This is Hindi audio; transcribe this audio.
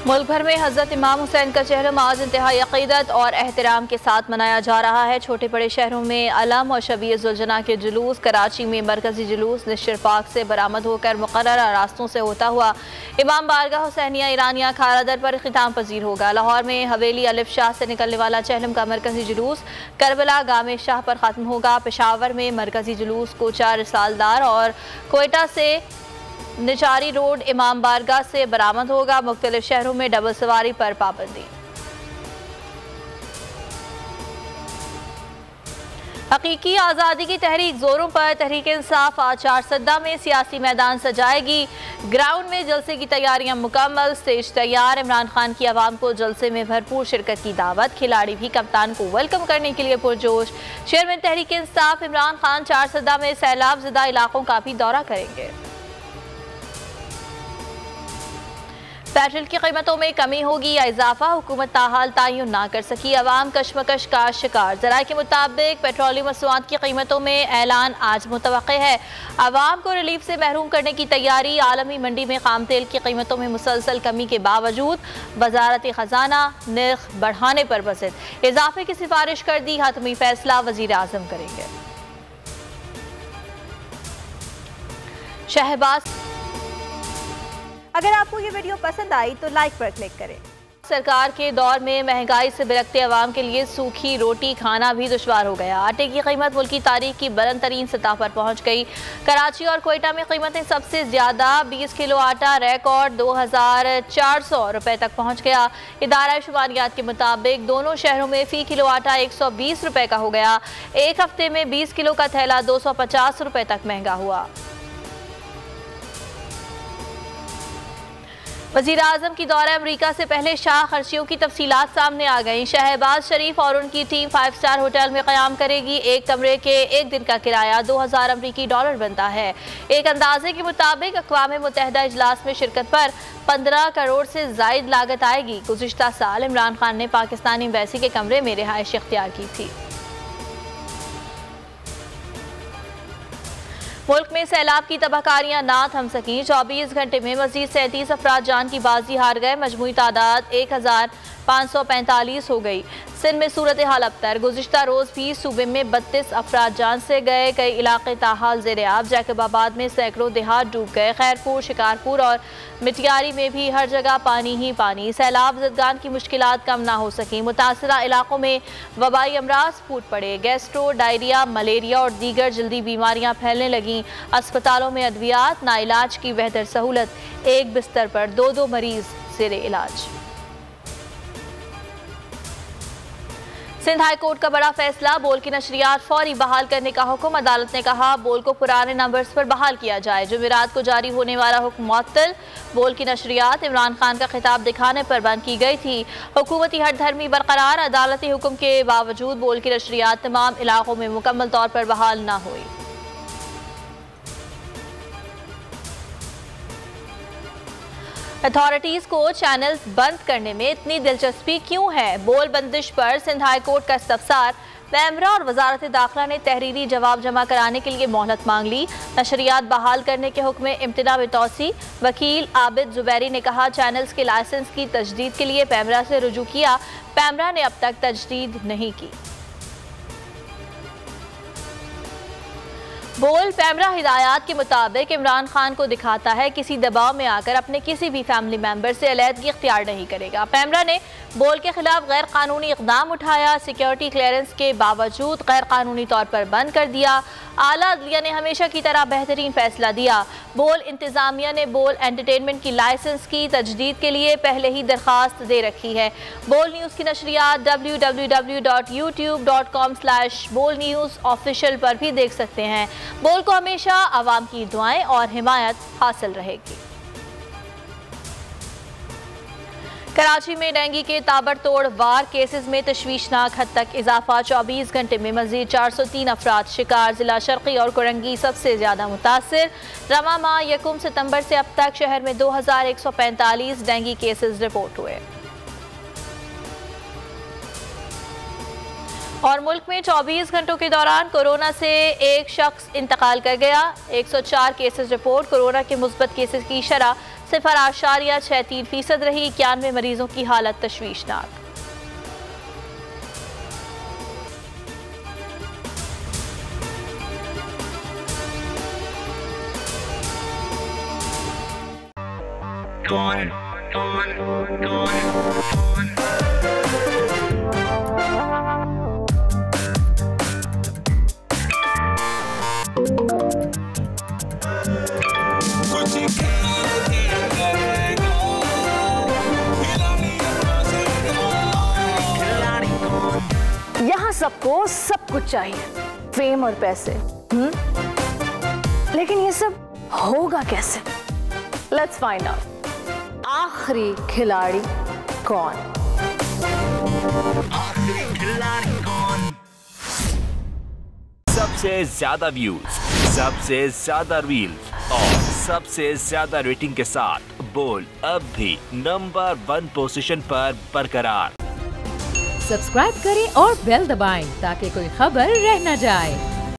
मुल्क भर में हज़रत इमाम हुसैन का चेहरम आज इंतहाई अक़ीदत और एहतराम के साथ मनाया जा रहा है। छोटे बड़े शहरों में अलम और शबीर जुलजना के जुलूस, कराची में मरकजी जुलूस निश्चिर पाक से बरामद होकर मुक़र्ररा रास्तों से होता हुआ इमाम बारगाह हुसैनिया ईरानिया खारादर पर ख़िताम पजीर होगा। लाहौर में हवेली अलिफ शाह से निकलने वाला चेहरम का मरकजी जुलूस करबला गामे शाह पर ख़त्म होगा। पेशावर में मरकजी जुलूस कोचा रिसालदार और कोयटा से निचारी रोड इमाम बारगाह से बरामद होगा। मुख्तलिफ शहरों में डबल सवारी पर पाबंदी। हकीकी आज़ादी की तहरीक जोरों पर तहरीक इंसाफ आज चारसद्दा में सियासी मैदान सजाएगी। ग्राउंड में जलसे की तैयारियां मुकम्मल, स्टेज तैयार। इमरान खान की आवाम को जलसे में भरपूर शिरकत की दावत। खिलाड़ी भी कप्तान को वेलकम करने के लिए पुरजोश। चेयरमैन तहरीक इंसाफ इमरान खान चारसद्दा में सैलाब ज़दा इलाकों का भी दौरा करेंगे। पेट्रोल की कीमतों में कमी होगी या इजाफा, हुकूमत ताहाल तयन ना कर सकी। अवाम कशमकश का शिकार। ज़राए के मुताबिक पेट्रोलियम मसनूआत की कीमतों में ऐलान आज मुतवक्के है। अवाम को रिलीफ से महरूम करने की तैयारी। आलमी मंडी में खाम तेल की कीमतों में मुसलसल कमी के बावजूद वजारत खजाना निर्ख बढ़ाने पर मज़ीद इजाफे की सिफारिश कर दी। हतमी फैसला वज़ीर आज़म करेंगे। शहबाज, अगर आपको ये वीडियो पसंद आई तो लाइक पर क्लिक करें। सरकार के दौर में महंगाई से बिलखते अवाम के लिए सूखी रोटी खाना भी दुश्वार हो गया। आटे की कीमत मुल्क की तारीख की बुलंद तरीन सतह पर पहुंच गई। कराची और कोयटा में कीमतें सबसे ज्यादा। 20 किलो आटा रिकॉर्ड 2400 रुपए तक पहुंच गया। इदारा शुमारियात के मुताबिक दोनों शहरों में फी किलो आटा 120 रुपए का हो गया। एक हफ्ते में 20 किलो का थैला 250 रुपए तक महंगा हुआ। वज़ीर आज़म की दौरा अमरीका से पहले शाह खर्चियों की तफसीलात सामने आ गई। शहबाज शरीफ और उनकी टीम 5 स्टार होटल में क़याम करेगी। एक कमरे के एक दिन का किराया 2000 अमरीकी डॉलर बनता है। एक अंदाजे के मुताबिक अक़वाम मुत्तहिदा इजलास में शिरकत पर 15 करोड़ से ज़ायद लागत आएगी। गुज़िश्ता साल इमरान खान ने पाकिस्तानी एम्बेसी के कमरे में रिहाइश इख्तियार की थी। मुल्क में सैलाब की तबाहकारियां ना थम सकी। 24 घंटे में मजीद 37 अफराद जान की बाजी हार गए। मजमूई तादाद 1545 हो गई। सिंध में सूरत हाल अबतर। गुज़िश्ता रोज़ भी सूबे में 32 अफराद जान से गए। कई इलाके ताहाल ज़ेर आब। जैकबाबाद में सैकड़ों देहात डूब गए। खैरपुर, शिकारपुर और मिटियारी में भी हर जगह पानी ही पानी। सैलाब ज़दगान की मुश्किलात कम ना हो सकी। मुतासरा इलाकों में वबाई अमराज फूट पड़े। गैस्ट्रो, डायरिया, मलेरिया और दीगर जल्दी बीमारियां फैलने लगीं। अस्पतालों में अद्वियात ना इलाज की बेहतर सहूलत। एक बिस्तर पर 2 मरीज ज़ेर इलाज। सिंध हाई कोर्ट का बड़ा फैसला। बोल की नशरियात फौरी बहाल करने का हुक्म। अदालत ने कहा बोल को पुराने नंबर्स पर बहाल किया जाए। जुमेरात को जारी होने वाला हुक्म मुअत्तल। बोल की नशरियात इमरान खान का खिताब दिखाने पर बंद की गई थी। हुकूमती हठधर्मी बरकरार। अदालती हुक्म के बावजूद बोल की नशरियात तमाम इलाकों में मुकम्मल तौर पर बहाल ना हुई। अथॉरिटीज़ को चैनल्स बंद करने में इतनी दिलचस्पी क्यों है? बोल बंदिश पर सिंध हाई कोर्ट का इस्तफसार। पैमरा और वजारत दाखिला ने तहरीरी जवाब जमा कराने के लिए मोहलत मांग ली। नशरियात बहाल करने के हुक्म में इम्तना में तोसी। वकील आबिद जुबैरी ने कहा चैनल्स के लाइसेंस की तजदीद के लिए पैमरा से रुजू किया। पैमरा ने अब तक तजदीद नहीं की। बोल पैमरा हिदायत के मुताबिक इमरान खान को दिखाता है किसी दबाव में आकर अपने किसी भी फैमिली मेंबर से अलहदगी इख्तियार नहीं करेगा। पैमरा ने बोल के खिलाफ गैर कानूनी इकदाम उठाया। सिक्योरिटी क्लियरेंस के बावजूद गैर कानूनी तौर पर बंद कर दिया। आला अदलिया ने हमेशा की तरह बेहतरीन फैसला दिया। बोल इंतजामिया ने बोल एंटरटेनमेंट की लाइसेंस की तजदीद के लिए पहले ही दरखास्त दे रखी है। बोल न्यूज़ की नशरियात www.youtube.com/bolnews ऑफिशियल पर भी देख सकते हैं। बोल को हमेशा आवाम की दुआएं और हिमायत हासिल रहेगी। कराची में डेंगू के ताबड़तोड़ वार केसेस में तशवीशनाक हद तक इजाफा। 24 घंटे में मजीद 403 अफराद शिकार। जिला शर्की और कोरंगी सबसे ज्यादा मुतासिर। रवा माह 1 सितंबर से अब तक शहर में 2145 डेंगू केसेस रिपोर्ट हुए। और मुल्क में 24 घंटों के दौरान कोरोना से एक शख्स इंतकाल कर गया। 104 केसेस रिपोर्ट। कोरोना के मुस्बत केसेस की शरह 0.63% रही। 91 मरीजों की हालत तशवीशनाक। यहाँ सबको सब कुछ चाहिए, फेम और पैसे। लेकिन ये सब होगा कैसे? Let's find out. आखिरी खिलाड़ी कौन? सबसे ज्यादा व्यूज, सबसे ज्यादा रील्स और सबसे ज्यादा रेटिंग के साथ बोल अब भी नंबर 1 पोजीशन पर बरकरार। सब्सक्राइब करें और बेल दबाएं ताकि कोई खबर रह न जाए।